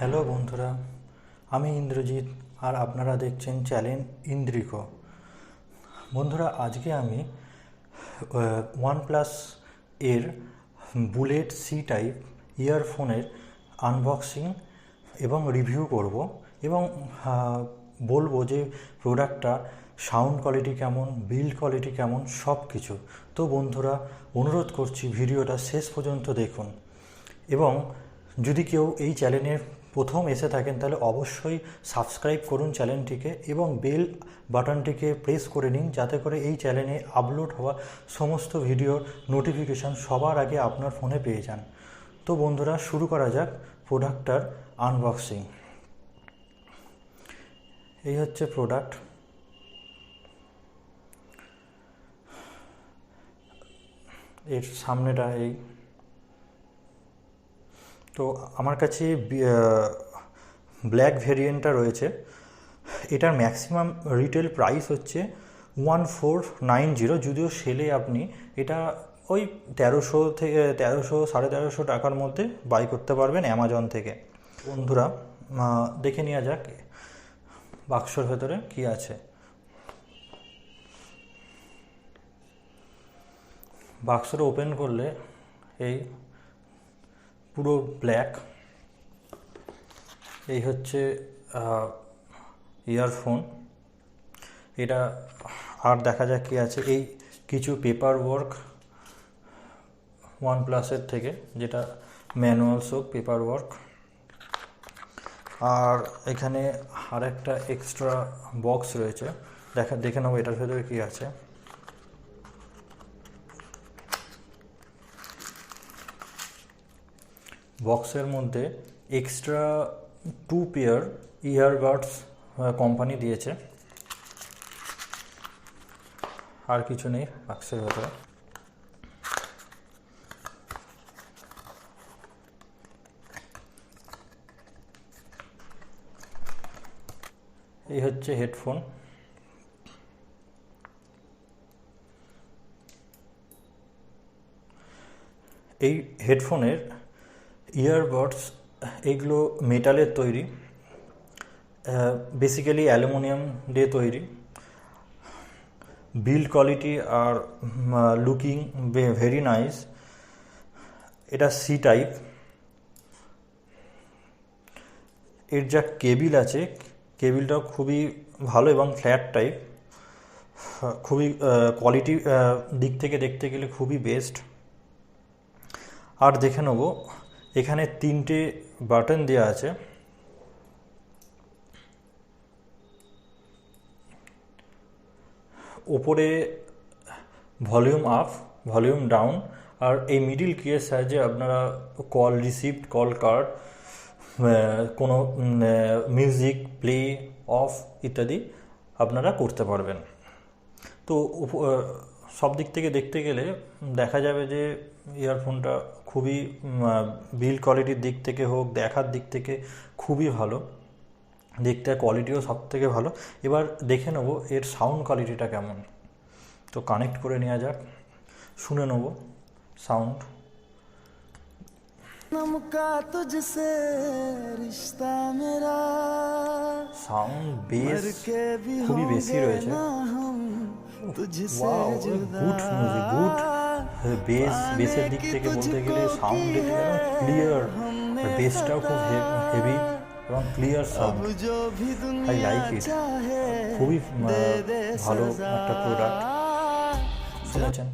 Hello বন্ধুরা, আমি ইন্দ্রজিৎ আর আপনারা দেখছেন চ্যানেল ইন্দ্রিকো। বন্ধুরা, আজকে আমি ওয়ানপ্লাস এর বুলেট সি টাইপ ইয়ারফোনের আনবক্সিং এবং রিভিউ করব এবং বলবো যে প্রোডাক্টটা সাউন্ড কোয়ালিটি কেমন, বিল্ড কোয়ালিটি কেমন, সব কিছু। তো বন্ধুরা, অনুরোধ করছি ভিডিওটা শেষ পর্যন্ত দেখুন এবং যদি কেউ এই চ্যানেলের প্রথম এসে থাকেন তাহলে অবশ্যই সাবস্ক্রাইব করুন চ্যানেলটিকে এবং বেল বাটনটিকে প্রেস করে নিন, যাতে করে এই চ্যানেলে আপলোড হওয়া সমস্ত ভিডিওর নোটিফিকেশান সবার আগে আপনার ফোনে পেয়ে যান। তো বন্ধুরা, শুরু করা যাক প্রোডাক্টটার আনবক্সিং। এই হচ্ছে প্রোডাক্ট। এর সামনেটা এই। তো আমার কাছে ব্ল্যাক ভেরিয়েন্টটা রয়েছে। এটার ম্যাক্সিমাম রিটেল প্রাইস হচ্ছে 1490, যদিও সেলে আপনি এটা ওই 1300 থেকে 1300-1350 টাকার মধ্যে বাই করতে পারবেন অ্যামাজন থেকে। বন্ধুরা, দেখে নেওয়া যাক বাক্সর ভেতরে কি আছে। বাক্সটা ওপেন করলে এই পুরো ব্ল্যাক। এই হচ্ছে ইয়ারফোন। এটা আর দেখা যাক কি আছে। এই কিছু পেপার ওয়ার্ক ওয়ানপ্লাসের থেকে, যেটা ম্যানুয়ালস হোক পেপার ওয়ার্ক। আর এখানে আর একটা এক্সট্রা বক্স রয়েছে, দেখে নেবো এটার ভেতরে কি আছে। বক্সের মধ্যে এক্সট্রা 2 পেয়ার ইয়ারবাডস কোম্পানি দিয়েছে, আর কিছু নেই বক্সের ভেতরে। এই হচ্ছে হেডফোন। এই হেডফোনের ইয়ারবাডস এগুলো মেটালের তৈরি, বেসিক্যালি অ্যালুমিনিয়াম দিয়ে তৈরি। Build quality are looking very nice. এটা সি টাইপ। এর যা কেবিল আছে, কেবিলটাও খুবই ভালো এবং ফ্ল্যাট টাইপ। খুবই কোয়ালিটি দিক থেকে দেখতে গেলে খুবই বেস্ট। আর দেখে নেব, এখানে 3টে বাটন দেওয়া আছে। ওপরে ভলিউম আপ, ভলিউম ডাউন, আর এই মিডিল কিয়ের সাহায্যে আপনারা কল রিসিভড, কল কার্ড, কোনো মিউজিক প্লে অফ ইত্যাদি আপনারা করতে পারবেন। তো সব দিক থেকে দেখতে গেলে দেখা যাবে যে ইয়ারফোনটা খুবই বিল্ড কোয়ালিটির দিক থেকে হোক, দেখার দিক থেকে খুবই ভালো, দেখতে কোয়ালিটিও সব থেকে ভালো। এবার দেখে নেব এর সাউন্ড কোয়ালিটিটা কেমন। তো কানেক্ট করে নেওয়া যাক, শুনে নেব সাউন্ড। সাউন্ড বেস খুবই বেশি রয়েছে। ওয়াও, গুড মিউজিক, গুড বেসের দিক থেকে বলতে গেলে সাউন্ড ক্লিয়ার, বেসটাও খুব হেভি এবং clear sound. I like it. খুবই ভালো একটা প্রোডাক্ট শুনেছেন।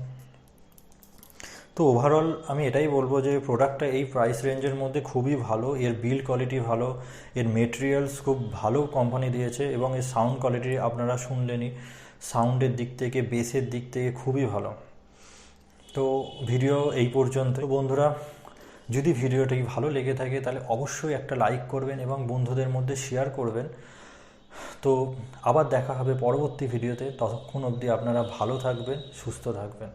তো ওভারঅল আমি এটাই বলবো যে প্রোডাক্টটা এই প্রাইস রেঞ্জের মধ্যে খুবই ভালো। এর বিল্ড কোয়ালিটি ভালো, এর মেটেরিয়ালস খুব ভালো কোম্পানি দিয়েছে এবং এর সাউন্ড কোয়ালিটি আপনারা শুনলেনই। সাউন্ডের দিক থেকে, বেসের দিক থেকে খুবই ভালো। তো ভিডিও এই পর্যন্ত। বন্ধুরা, যদি ভিডিওটি ভালো লেগে থাকে তাহলে অবশ্যই একটা লাইক করবেন এবং বন্ধুদের মধ্যে শেয়ার করবেন। তো আবার দেখা হবে পরবর্তী ভিডিওতে। ততক্ষণ অবধি আপনারা ভালো থাকবেন, সুস্থ থাকবেন।